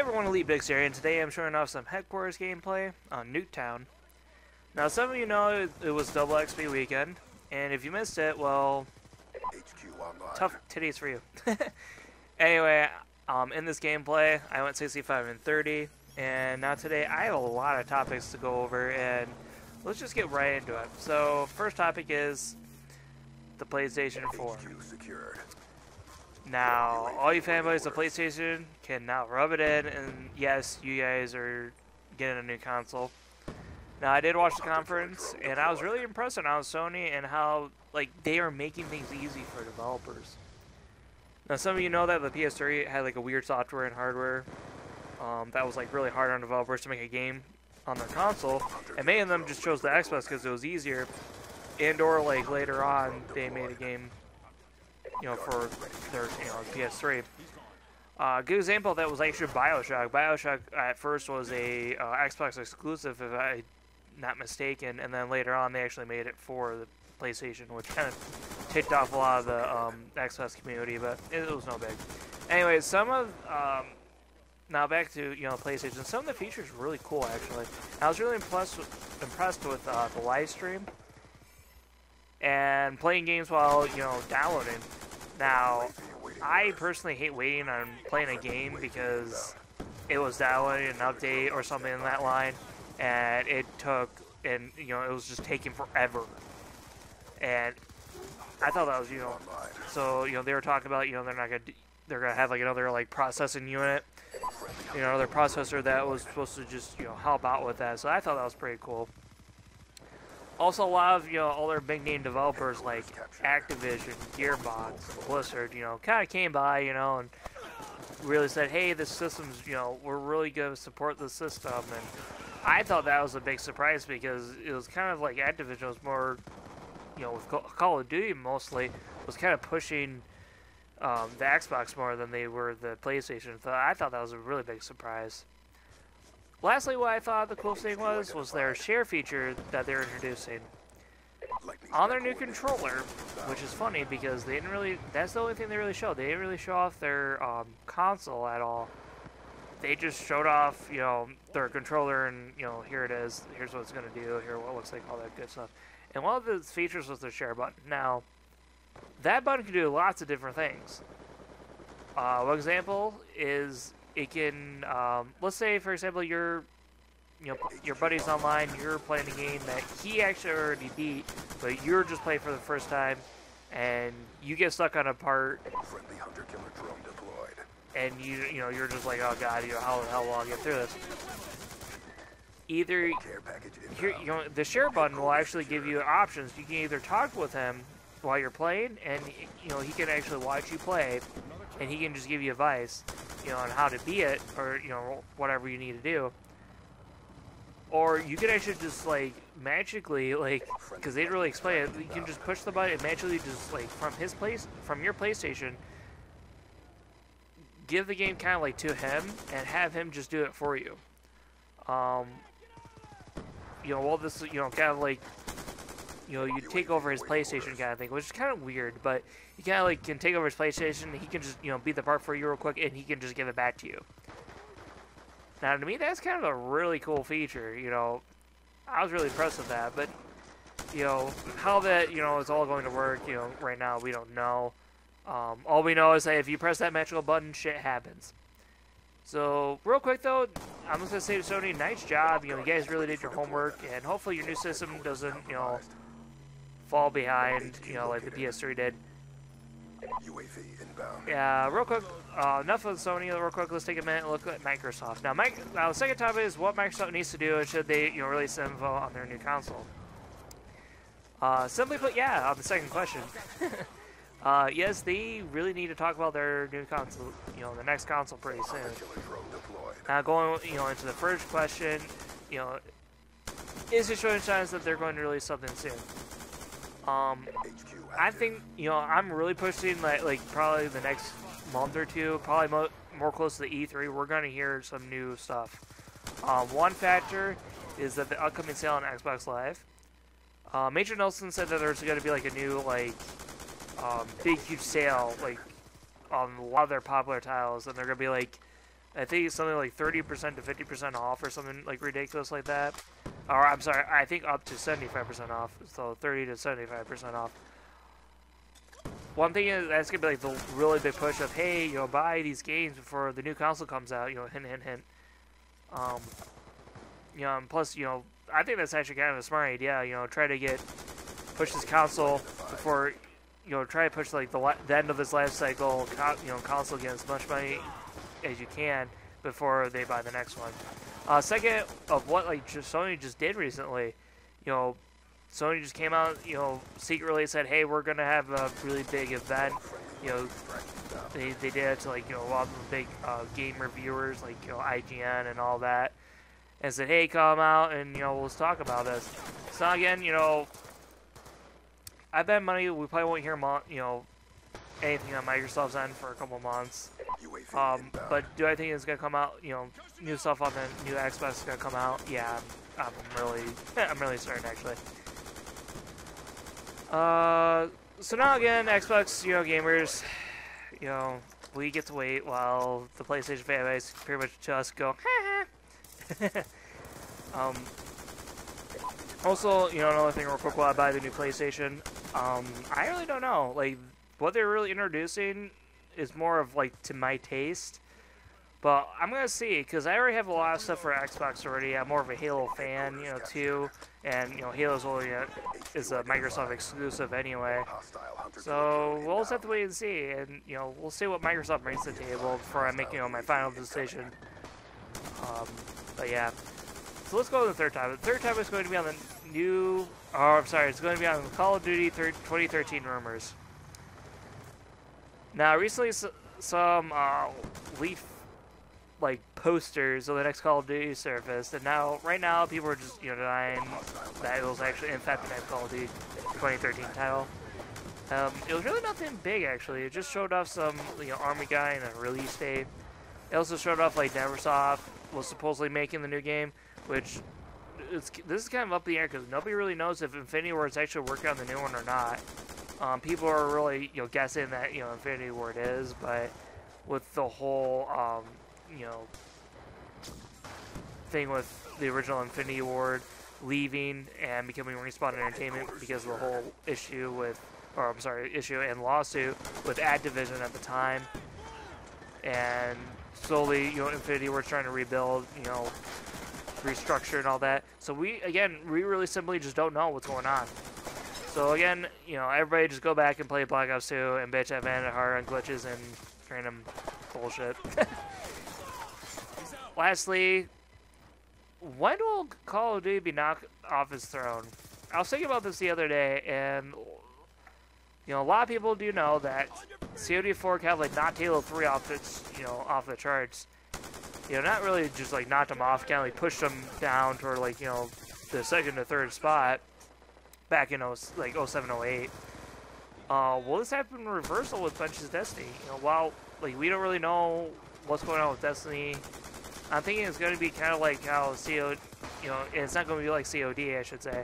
everyone, Elitebigs here, and today I'm showing off some headquarters gameplay on Nuketown. Now, some of you know it was double XP weekend, and if you missed it, well, tough titties for you. Anyway, in this gameplay, I went 65 and 30, and now today I have a lot of topics to go over, and let's just get right into it. So, first topic is the PlayStation 4. Now, all you fanboys of PlayStation can now rub it in, and yes, you guys are getting a new console. Now, I did watch the conference, and I was really impressed on how Sony and how, like, they are making things easy for developers. Now, some of you know that the PS3 had, like, a weird software and hardware that was, like, really hard on developers to make a game on their console, and many of them just chose the Xbox because it was easier, and or, like, later on, they made a game, you know, for their, PS3. A good example of that was actually BioShock. BioShock at first was a Xbox exclusive, if I'm not mistaken, and then later on they actually made it for the PlayStation, which kind of ticked off a lot of the Xbox community, but it was no big. Anyway, some of now back to PlayStation. Some of the features were really cool actually. I was really impressed with the live stream and playing games while downloading. Now, I personally hate waiting on playing a game because it was downloading an update or something in that line, and it took, and it was just taking forever. And I thought that was, so they were talking about, they're gonna have like another like processing unit, another processor that was supposed to just help out with that. So I thought that was pretty cool. Also, a lot of other big name developers like Activision, Gearbox, Blizzard, kind of came by, and really said, "Hey, this system's, we're really going to support the system." And I thought that was a big surprise because it was kind of like Activision was more, with Call of Duty mostly, was kind of pushing the Xbox more than they were the PlayStation. So I thought that was a really big surprise. Lastly, what I thought the coolest thing was their share feature that they're introducing on their new controller, which is funny because they didn't really, that's the only thing they really showed. They didn't really show off their console at all. They just showed off, their controller, and, here it is. Here's what it's going to do. Here what it looks like, all that good stuff. And one of the features was the share button. Now, that button can do lots of different things. One example is it can, let's say, for example, your buddy's online, you're playing a game that he actually already beat, but you're just playing for the first time, and you get stuck on a part, and you're just like, oh god, how the hell will I get through this? Either, the share button will actually give you options. You can either talk with him while you're playing, and he can actually watch you play, and he can just give you advice, on how to beat it, or, whatever you need to do. Or you can actually just, like, magically, like, because they didn't really explain it, you can just push the button and magically just, like, from your PlayStation, give the game kind of, like, to him, and have him just do it for you. Well, this is, kind of like, you take over his PlayStation kind of thing, which is kind of weird, but you kind of like can take over his PlayStation, and he can just, beat the part for you real quick, and he can just give it back to you. Now, to me, that's kind of a really cool feature, I was really impressed with that, but, how that, is all going to work, right now, we don't know. All we know is that if you press that magical button, shit happens. So, real quick though, I'm just going to say to Sony, nice job, you guys really did your homework, and hopefully your new system doesn't, fall behind, like the PS3 did. Yeah, real quick, enough of Sony, real quick, let's take a minute and look at Microsoft. Now, the second topic is what Microsoft needs to do, and should they, release info on their new console. Simply put, yeah, on the second question. Yes, they really need to talk about their new console, the next console pretty soon. Now, going, into the first question, is it showing signs that they're going to release something soon? I think, I'm really pushing that, like, probably the next month or two, probably more close to the E3, we're going to hear some new stuff. One factor is that the upcoming sale on Xbox Live. Major Nelson said that there's going to be, like, a new, like, big, huge sale, like, on a lot of their popular titles, and they're going to be, like, I think it's something like 30% to 50% off or something like ridiculous like that. Or I'm sorry, I think up to 75% off. So 30 to 75% off. One thing is that's gonna be like the really big push of, hey, you know, buy these games before the new console comes out. You know, hint, hint, hint. You know, and plus, you know, I think that's actually kind of a smart idea. You know, try to push this console before, you know, try to push like the end of this life cycle. You know, console get as much money as you can before they buy the next one. Second of what like Sony just did recently, you know, Sony just came out, you know, secretly said, hey, we're gonna have a really big event. You know, they did it to like, you know, a lot of the big game reviewers like, you know, IGN and all that, and said, hey, come out and, you know, let's talk about this. So again, you know, I bet money we probably won't hear you know, anything on Microsoft's end for a couple months. But do I think it's gonna come out? You know, new stuff on the new Xbox is gonna come out. Yeah, I'm really certain actually. So now again, Xbox, you know, gamers, you know, we get to wait while the PlayStation fanbase pretty much just go. Also, you know, another thing real quick while I buy the new PlayStation, I really don't know. Like, what they're really introducing is more of, like, to my taste. But I'm going to see, because I already have a lot of stuff for Xbox already. I'm more of a Halo fan, you know, too. And, you know, Halo's only is a Microsoft exclusive anyway. So we'll just have to wait and see. And, you know, we'll see what Microsoft brings to the table before I make, you know, my final decision. But yeah. So let's go to the third time. The third time is going to be on the new... Oh, I'm sorry. It's going to be on Call of Duty 2013 rumors. Now, recently some leaf like posters of the next Call of Duty surfaced, and now right now people are just, you know, denying that it was actually in fact the next Call of Duty 2013 title. It was really nothing big actually. It just showed off some, you know, army guy and a release date. It also showed off like Neversoft was supposedly making the new game, which this is kind of up in the air because nobody really knows if Infinity Ward is actually working on the new one or not. People are really, you know, guessing that, you know, Infinity Ward is, but with the whole you know, thing with the original Infinity Ward leaving and becoming Respawn Entertainment because of the whole issue with, or I'm sorry, issue and lawsuit with Activision at the time, and slowly, you know, Infinity Ward's trying to rebuild, you know, restructure and all that. So we really simply just don't know what's going on. So again, you know, everybody just go back and play Black Ops 2 and bitch at Vanity Hard on glitches and random bullshit. Lastly, when will Call of Duty be knocked off its throne? I was thinking about this the other day, and you know, a lot of people do know that COD 4 kind of like knocked Halo 3 off its, you know, off the charts. You know, not really just like knocked them off, kind of like pushed them down toward like, you know, the second or third spot back in like 07, 08. Will this happen in reversal with Bunch's Destiny? You know, while like we don't really know what's going on with Destiny, I'm thinking it's going to be kind of like how COD, you know, it's not going to be like COD, I should say.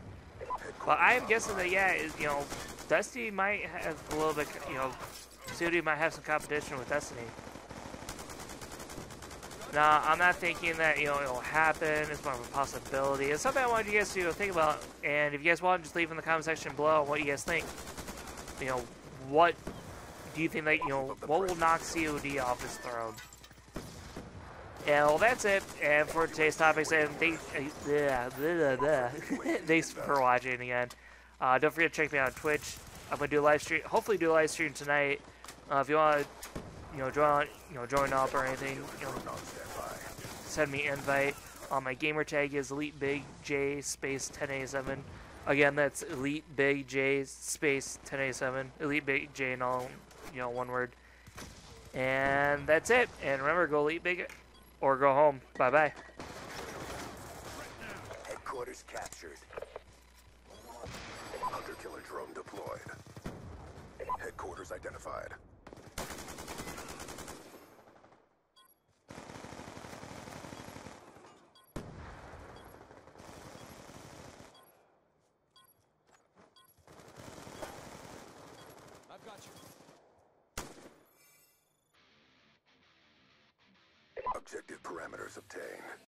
But I am guessing that, yeah, you know, Destiny might have a little bit, you know, COD might have some competition with Destiny. Now, I'm not thinking that, you know, it'll happen. It's more of a possibility. It's something I wanted you guys to think about. And if you guys want, just leave in the comment section below what you guys think. You know, what do you think that, you know, what will knock COD off its throne? And well, that's it. And for today's topics, and thanks for watching again. Don't forget to check me out on Twitch. I'm gonna do a live stream. Hopefully, do a live stream tonight. If you want to, you know, join up or anything, you know, send me an invite. My gamer tag is Elitebig J space 1087. Again, that's Elitebig J space 1087. Elitebig J and all, you know, one word. And that's it. And remember, go Elitebig or go home. Bye-bye. Headquarters captured. Hunter-killer drone deployed. Headquarters identified. I've got you. Objective parameters obtained.